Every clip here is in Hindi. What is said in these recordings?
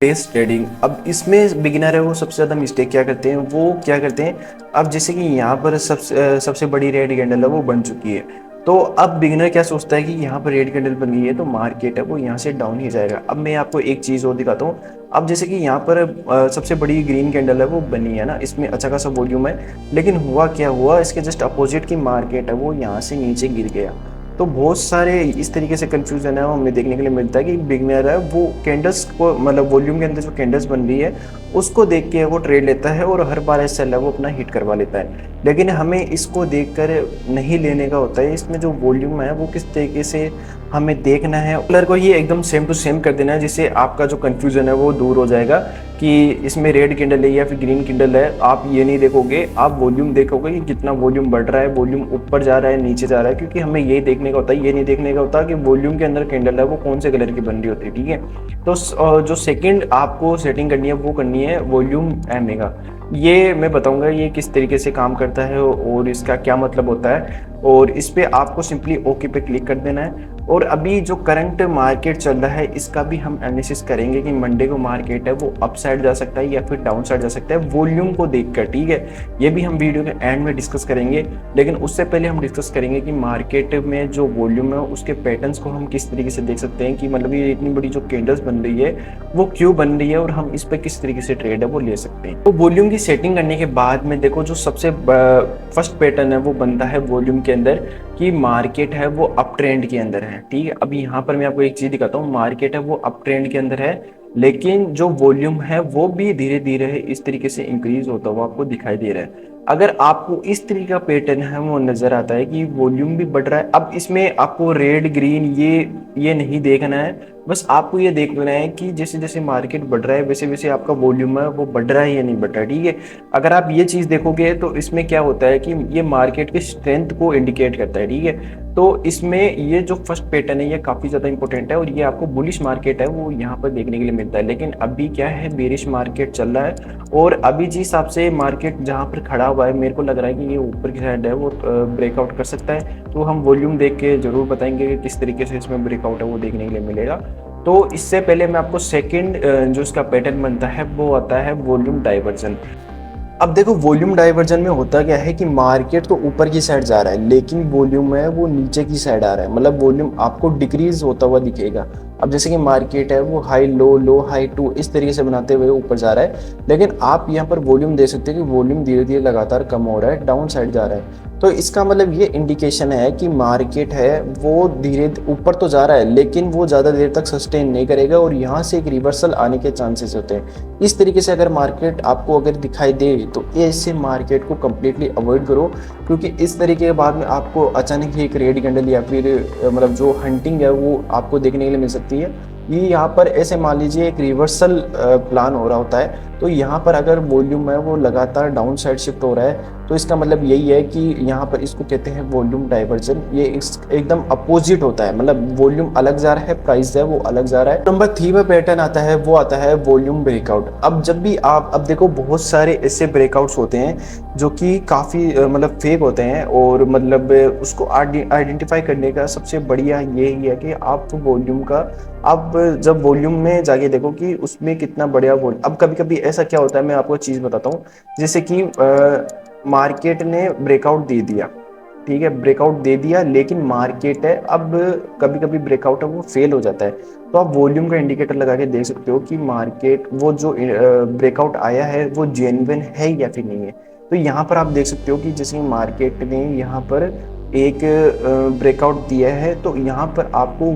Base trading. अब इसमें बिगिनर है वो सबसे ज़्यादा मिस्टेक क्या करते हैं, वो क्या करते हैं, अब जैसे कि यहाँ पर सबसे बड़ी रेड कैंडल है वो बन चुकी है। तो अब बिगिनर क्या सोचता है कि यहाँ पर रेड कैंडल बन गई है तो मार्केट है वो यहाँ से डाउन ही जाएगा। अब मैं आपको एक चीज़ और दिखाता हूँ। अब जैसे कि यहाँ पर सबसे बड़ी ग्रीन कैंडल है वो बनी है ना, इसमें अच्छा खासा वॉल्यूम है, लेकिन हुआ क्या हुआ, इसके जस्ट अपोजिट की मार्केट है वो यहाँ से नीचे गिर गया। तो बहुत सारे इस तरीके से कंफ्यूजन है, हमें देखने के लिए मिलता है कि बिगनर है वो कैंडल्स को, मतलब वॉल्यूम के अंदर जो कैंडल्स बन रही है उसको देख के वो ट्रेड लेता है और हर बार ऐसा है वो अपना हिट करवा लेता है। लेकिन हमें इसको देखकर नहीं लेने का होता है, इसमें जो वॉल्यूम है वो किस तरीके से हमें देखना है, कलर को ही एकदम सेम टू सेम कर देना है, जिससे आपका जो कंफ्यूजन है वो दूर हो जाएगा कि इसमें रेड कैंडल है या फिर ग्रीन कैंडल है। आप ये नहीं देखोगे, आप वॉल्यूम देखोगे कि कितना वॉल्यूम बढ़ रहा है, वॉल्यूम ऊपर जा रहा है नीचे जा रहा है, क्योंकि हमें ये देखने का होता है, ये नहीं देखने का होता कि वॉल्यूम के अंदर कैंडल है वो कौन से कलर की बन रही होती है। ठीक है, तो जो सेकंड आपको सेटिंग करनी है वो करनी है वॉल्यूम एमेगा। ये मैं बताऊंगा ये किस तरीके से काम करता है और इसका क्या मतलब होता है, और इस पे आपको सिंपली ओके पे क्लिक कर देना है। और अभी जो करंट मार्केट चल रहा है इसका भी हम एनालिसिस करेंगे कि मंडे को मार्केट है वो अप साइड जा सकता है या फिर डाउन साइड जा सकता है वॉल्यूम को देखकर। ठीक है, ये भी हम वीडियो के एंड में डिस्कस करेंगे, लेकिन उससे पहले हम डिस्कस करेंगे कि मार्केट में जो वॉल्यूम है उसके पैटर्न्स को हम किस तरीके से देख सकते हैं कि मतलब ये इतनी बड़ी जो कैंडल्स बन रही है वो क्यों बन रही है और हम इस पर किस तरीके से ट्रेड है वो ले सकते हैं। तो वॉल्यूम की सेटिंग करने के बाद में देखो जो सबसे फर्स्ट पैटर्न है वो बनता है वॉल्यूम के अंदर कि मार्केट है वो अप ट्रेंड के अंदर है। ठीक है, अभी यहाँ पर मैं आपको एक चीज दिखाता हूँ, मार्केट है वो अप ट्रेंड के अंदर है, लेकिन जो वॉल्यूम है वो भी धीरे धीरे इस तरीके से इंक्रीज होता हुआ आपको दिखाई दे रहा है। अगर आपको इस तरीके का पैटर्न है वो नजर आता है कि वॉल्यूम भी बढ़ रहा है, अब इसमें आपको रेड ग्रीन ये नहीं देखना है, बस आपको ये देखना है कि जैसे जैसे मार्केट बढ़ रहा है वैसे वैसे आपका वॉल्यूम है वो बढ़ रहा है या नहीं बढ़ रहा है। ठीक है, अगर आप ये चीज देखोगे तो इसमें क्या होता है कि ये मार्केट की स्ट्रेंथ को इंडिकेट करता है। ठीक है, तो इसमें ये जो फर्स्ट पैटर्न है ये काफी ज्यादा इंपॉर्टेंट है और ये आपको बुलिश मार्केट है वो यहाँ पर देखने के लिए मिलता है। लेकिन अभी क्या है, बेरिश मार्केट चल रहा है और अभी जिस हिसाब से मार्केट जहाँ पर खड़ा हुआ है मेरे को लग रहा है कि ये ऊपर की साइड है वो ब्रेकआउट कर सकता है। तो हम वॉल्यूम देख के जरूर बताएंगे कि किस तरीके से इसमें ब्रेकआउट है वो देखने के लिए मिलेगा। तो इससे पहले मैं आपको सेकंड जो इसका पैटर्न बनता है वो आता है वॉल्यूम डाइवर्जन। अब देखो वॉल्यूम डाइवर्जन में होता क्या है कि मार्केट तो ऊपर की साइड जा रहा है लेकिन वॉल्यूम है वो नीचे की साइड आ रहा है, मतलब वॉल्यूम आपको डिक्रीज होता हुआ दिखेगा। अब जैसे कि मार्केट है वो हाई लो लो हाई टू इस तरीके से बनाते हुए ऊपर जा रहा है, लेकिन आप यहाँ पर वॉल्यूम देख सकते हो कि वॉल्यूम धीरे धीरे लगातार कम हो रहा है, डाउन साइड जा रहा है। तो इसका मतलब ये इंडिकेशन है कि मार्केट है वो धीरे ऊपर तो जा रहा है लेकिन वो ज़्यादा देर तक सस्टेन नहीं करेगा और यहाँ से एक रिवर्सल आने के चांसेस होते हैं। इस तरीके से अगर मार्केट आपको अगर दिखाई दे तो ऐसे मार्केट को कम्प्लीटली अवॉइड करो, क्योंकि इस तरीके के बाद में आपको अचानक ही एक रेड कैंडल या फिर मतलब जो हंटिंग है वो आपको देखने के लिए मिल सकती है। ये यहाँ पर ऐसे मान लीजिए एक रिवर्सल प्लान हो रहा होता है, तो यहाँ पर अगर वॉल्यूम है वो लगातार डाउन साइड शिफ्ट हो रहा है तो इसका मतलब यही है कि यहाँ पर इसको कहते हैं वॉल्यूम डाइवर्जन। ये एकदम अपोजिट होता है, मतलब वॉल्यूम अलग जा रहा है, प्राइस है वो अलग जा रहा है। नंबर 3 में पैटर्न आता है वो आता है वॉल्यूम ब्रेकआउट। अब जब भी आप अब देखो बहुत सारे ऐसे ब्रेकआउट्स होते हैं जो कि काफ़ी मतलब फेक होते हैं और मतलब उसको आइडेंटिफाई करने का सबसे बढ़िया यही है कि आप वॉल्यूम का अब जब वॉल्यूम में जाके देखो कि उसमें कितना बढ़िया वॉल्यूम। अब कभी कभी ऐसा क्या होता है, मैं आपको चीज़ बताता हूँ, जैसे कि मार्केट ने ब्रेकआउट दे दिया, ठीक है ब्रेकआउट दे दिया, लेकिन मार्केट है अब कभी कभी ब्रेकआउट है वो फेल हो जाता है, तो आप वॉल्यूम का इंडिकेटर लगा के देख सकते हो कि मार्केट वो जो ब्रेकआउट आया है वो जेन्युइन है या फिर नहीं है। तो यहाँ पर आप देख सकते हो कि जैसे मार्केट ने यहाँ पर एक ब्रेकआउट दिया है तो यहाँ पर आपको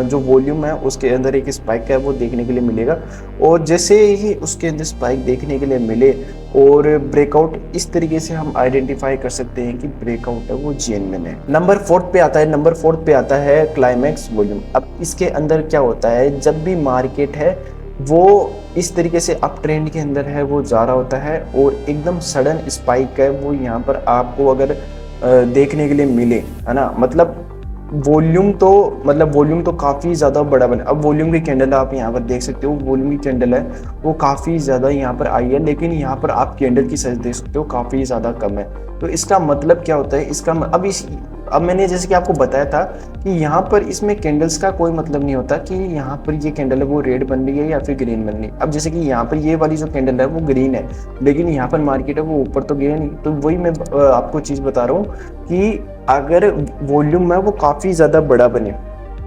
जो वॉल्यूम है उसके अंदर एक स्पाइक है वो देखने के लिए मिलेगा, और जैसे ही उसके अंदर स्पाइक देखने के लिए मिले और ब्रेकआउट इस तरीके से हम आइडेंटिफाई कर सकते हैं कि ब्रेकआउट है वो जेन्युइन है। नंबर 4 पे आता है, नंबर 4 पे आता है क्लाइमैक्स वॉल्यूम। अब इसके अंदर क्या होता है, जब भी मार्केट है वो इस तरीके से अप ट्रेंड के अंदर है वो जा रहा होता है और एकदम सडन स्पाइक है वो यहाँ पर आपको अगर देखने के लिए मिले, है ना, मतलब वॉल्यूम तो काफ़ी ज़्यादा बड़ा बना। अब वॉल्यूम की कैंडल आप यहाँ पर देख सकते हो, वॉल्यूम की कैंडल है वो काफ़ी ज़्यादा यहाँ पर आई है, लेकिन यहाँ पर आप कैंडल की साइज देख सकते हो काफ़ी ज़्यादा कम है। तो इसका मतलब क्या होता है, इसका अब अब मैंने जैसे कि आपको बताया था कि यहाँ पर इसमें कैंडल्स का कोई मतलब नहीं होता कि यहाँ पर ये कैंडल है वो रेड बन रही है या फिर ग्रीन बन रही है। अब जैसे कि यहाँ पर ये वाली जो कैंडल है वो ग्रीन है, लेकिन यहाँ पर मार्केट है वो ऊपर तो गया नहीं। तो वही मैं आपको चीज़ बता रहा हूँ कि अगर वॉल्यूम है वो काफ़ी ज़्यादा बड़ा बने,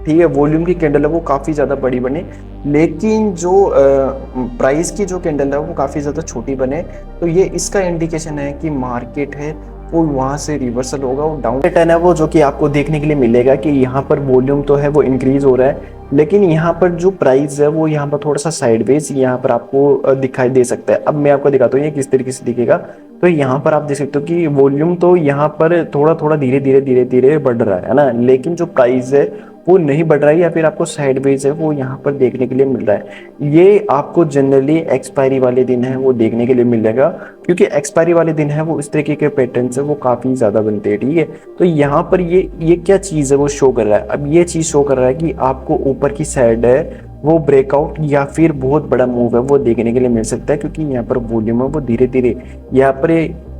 ठीक है, वॉल्यूम की कैंडल है वो काफ़ी ज़्यादा बड़ी बने, लेकिन जो प्राइस की जो कैंडल है वो काफ़ी ज़्यादा छोटी बने, तो ये इसका इंडिकेशन है कि मार्केट है वो वहाँ से रिवर्सल होगा। वो डाउन पैटर्न है वो जो कि आपको देखने के लिए मिलेगा कि यहाँ पर वॉल्यूम तो है वो इंक्रीज हो रहा है, लेकिन यहाँ पर जो प्राइस है वो यहाँ पर थोड़ा सा साइडवेज यहाँ पर आपको दिखाई दे सकता है। अब मैं आपको दिखाता हूँ ये किस तरीके से दिखेगा। तो यहाँ पर आप देख सकते हो कि वॉल्यूम तो यहाँ पर थोड़ा थोड़ा धीरे धीरे धीरे धीरे बढ़ रहा है ना, लेकिन जो प्राइस है वो नहीं बढ़ रहा है या फिर आपको साइडवेज है वो यहाँ पर देखने के लिए मिल रहा है। ये आपको जनरली एक्सपायरी वाले दिन है वो देखने के लिए मिलेगा, क्योंकि एक्सपायरी वाले दिन है वो इस तरीके के पैटर्न है वो काफ़ी ज़्यादा बनते हैं, ठीक है। तो यहाँ पर ये क्या चीज़ है वो शो कर रहा है। अब ये चीज़ शो कर रहा है कि आपको ऊपर की साइड है वो ब्रेकआउट या फिर बहुत बड़ा मूव है वो देखने के लिए मिल सकता है, क्योंकि यहाँ पर वॉल्यूम है वो धीरे धीरे यहाँ पर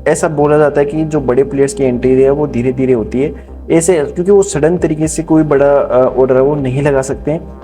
ऐसा बोला जाता है कि जो बड़े प्लेयर्स की एंट्री है वो धीरे धीरे होती है ऐसे, क्योंकि वो सडन तरीके से कोई बड़ा ऑर्डर है वो नहीं लगा सकते हैं।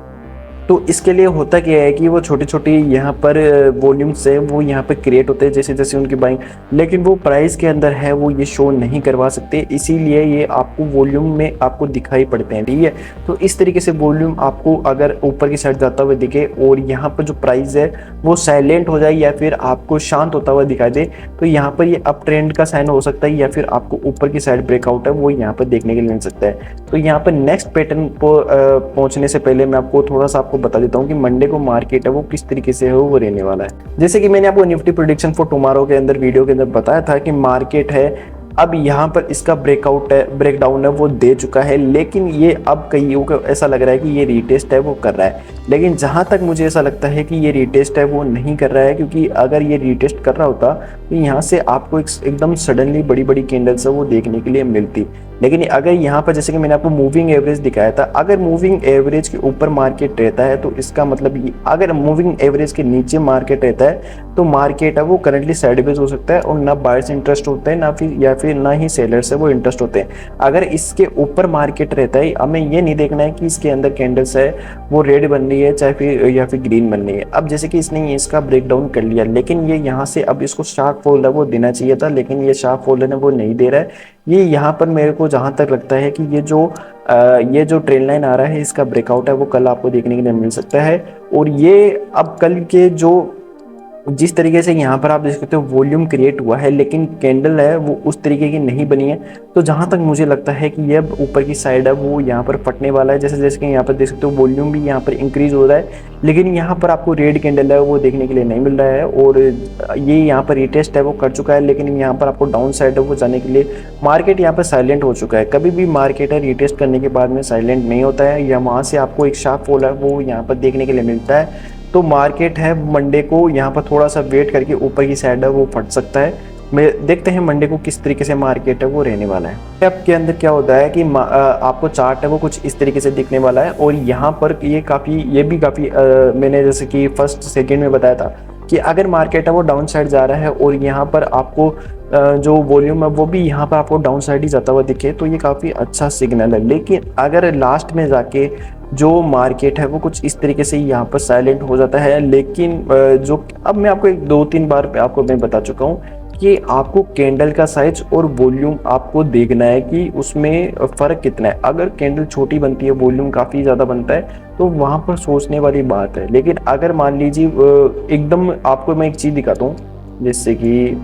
तो इसके लिए होता क्या है कि वो छोटे छोटे यहाँ पर वॉल्यूम्स है वो यहाँ पर क्रिएट होते हैं जैसे जैसे उनकी बाइंग, लेकिन वो प्राइस के अंदर है वो ये शो नहीं करवा सकते, इसीलिए ये आपको वॉल्यूम में आपको दिखाई पड़ते हैं, ठीक है। तो इस तरीके से वॉल्यूम आपको अगर ऊपर की साइड जाता हुआ दिखे और यहाँ पर जो प्राइस है वो साइलेंट हो जाए या फिर आपको शांत होता हुआ दिखाई दे, तो यहाँ पर ये अप ट्रेंड का साइन हो सकता है या फिर आपको ऊपर की साइड ब्रेकआउट है वो यहाँ पर देखने के लिए मिल सकता है। तो यहाँ पर नेक्स्ट पैटर्न को पहुंचने से पहले मैं आपको थोड़ा सा बता देता हूँ कि मंडे को मार्केट है वो किस तरीके से है वो रहने वाला है। जैसे कि मैंने आपको निफ्टी प्रेडिक्शन फॉर टुमारो के अंदर वीडियो के अंदर बताया था कि मार्केट है अब यहाँ पर इसका ब्रेकआउट है ब्रेकडाउन है वो दे चुका है, लेकिन ये अब कईयों को ऐसा लग रहा है कि ये रीटेस्ट है वो कर रहा है, लेकिन जहाँ तक मुझे ऐसा लगता है कि ये रीटेस्ट है वो नहीं कर रहा है, क्योंकि अगर ये रीटेस्ट कर रहा होता तो यहाँ से आपको एकदम सडनली बड़ी बड़ी कैंडल्स है वो देखने के लिए मिलती। लेकिन अगर यहाँ पर जैसे कि मैंने आपको मूविंग एवरेज दिखाया था, अगर मूविंग एवरेज के ऊपर मार्केट रहता है तो इसका मतलब ये, अगर मूविंग एवरेज के नीचे मार्केट रहता है तो मार्केट है वो करंटली साइडवेज हो सकता है और ना बायर्स इंटरेस्ट होते हैं ना फिर या फिर ना ही सेलर्स है वो इंटरेस्ट होते हैं। अगर इसके ऊपर मार्केट रहता है, हमें ये नहीं देखना है कि इसके अंदर कैंडल्स है वो रेड बन रही है चाहे फिर या फिर ग्रीन बन रही है। अब जैसे कि इसने इसका ब्रेकडाउन कर लिया, लेकिन ये यहाँ से अब इसको शार्प फॉल है वो देना चाहिए था, लेकिन ये शार्प फॉल है वो नहीं दे रहा है। ये यहाँ पर मेरे को जहाँ तक लगता है कि ये जो ट्रेंड लाइन आ रहा है इसका ब्रेकआउट है वो कल आपको देखने के लिए मिल सकता है। और ये अब कल के जो जिस तरीके से यहाँ पर आप देख सकते हो वॉल्यूम क्रिएट हुआ है, लेकिन कैंडल है वो उस तरीके की नहीं बनी है, तो जहाँ तक मुझे लगता है कि ये ऊपर की साइड है वो यहाँ पर फटने वाला है। जैसे जैसे कि यहाँ पर देख सकते हो वॉल्यूम भी यहाँ पर इंक्रीज हो रहा है, लेकिन यहाँ पर आपको रेड कैंडल है वो देखने के लिए नहीं मिल रहा है। और ये यहाँ पर रिटेस्ट है वो कर चुका है, लेकिन यहाँ पर आपको डाउन साइड है वो जाने के लिए मार्केट यहाँ पर साइलेंट हो चुका है। कभी भी मार्केट है रिटेस्ट करने के बाद में साइलेंट नहीं होता है, या वहाँ से आपको एक शार्प फॉल है वो यहाँ पर देखने के लिए मिलता है। तो मार्केट है मंडे को यहाँ पर थोड़ा सा वेट करके ऊपर की साइड है वो फट सकता है। मैं देखते हैं मंडे को किस तरीके से मार्केट है वो रहने वाला है। अब के अंदर क्या होता है कि आपको चार्ट है वो कुछ इस तरीके से दिखने वाला है, और यहाँ पर ये भी काफ़ी मैंने जैसे कि फर्स्ट सेकेंड में बताया था कि अगर मार्केट है वो डाउन साइड जा रहा है और यहाँ पर आपको जो वॉल्यूम है वो भी यहाँ पर आपको डाउन साइड ही जाता हुआ दिखे तो ये काफ़ी अच्छा सिग्नल है। लेकिन अगर लास्ट में जाके जो मार्केट है वो कुछ इस तरीके से यहाँ पर साइलेंट हो जाता है, लेकिन जो अब मैं आपको एक दो तीन बार आपको मैं बता चुका हूँ कि आपको कैंडल का साइज और वॉल्यूम आपको देखना है कि उसमें फ़र्क कितना है। अगर कैंडल छोटी बनती है वॉल्यूम काफ़ी ज़्यादा बनता है तो वहाँ पर सोचने वाली बात है। लेकिन अगर मान लीजिए एकदम आपको मैं एक चीज़ दिखाता हूँ जैसे कि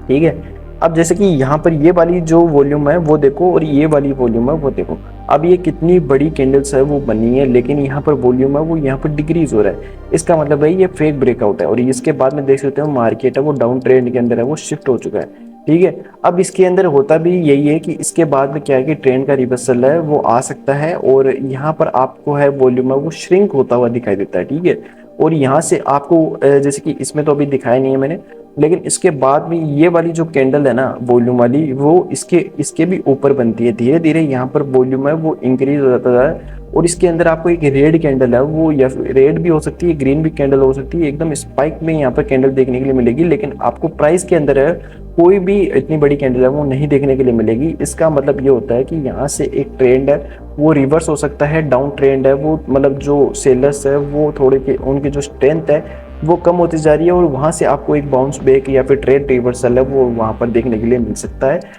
ठीक है, अब जैसे कि यहाँ पर ये वाली जो वॉल्यूम है वो देखो और ये वाली वॉल्यूम है वो देखो, अब ये कितनी बड़ी कैंडल्स है वो बनी है, लेकिन यहाँ पर वॉल्यूम है वो यहाँ पर डिक्रीज हो रहा है। इसका मतलब है ये फेक ब्रेकआउट है, और इसके बाद में देख सकते हो मार्केट है वो डाउन ट्रेंड के अंदर है वो शिफ्ट हो चुका है, ठीक है। अब इसके अंदर होता भी यही है कि इसके बाद में क्या है कि ट्रेंड का रिवर्सल है वो आ सकता है, और यहाँ पर आपको है वॉल्यूम है वो श्रिंक होता हुआ दिखाई देता है, ठीक है। और यहाँ से आपको जैसे कि इसमें तो अभी दिखाया नहीं है मैंने, लेकिन इसके बाद भी ये वाली जो कैंडल है ना वॉल्यूम वाली, वो इसके इसके भी ऊपर बनती है। धीरे धीरे यहाँ पर वॉल्यूम है वो इंक्रीज हो जाता है, और इसके अंदर आपको एक रेड कैंडल है वो, या रेड भी हो सकती है, ग्रीन भी कैंडल हो सकती है, एकदम स्पाइक में यहाँ पर कैंडल देखने के लिए मिलेगी। लेकिन आपको प्राइस के अंदर है कोई भी इतनी बड़ी कैंडल है वो नहीं देखने के लिए मिलेगी। इसका मतलब ये होता है कि यहाँ से एक ट्रेंड है वो रिवर्स हो सकता है, डाउन ट्रेंड है वो, मतलब जो सेलर्स है वो थोड़े के उनकी जो स्ट्रेंथ है वो कम होती जा रही है, और वहां से आपको एक बाउंस बैक या फिर ट्रेंड रिवर्सल है वो वहां पर देखने के लिए मिल सकता है।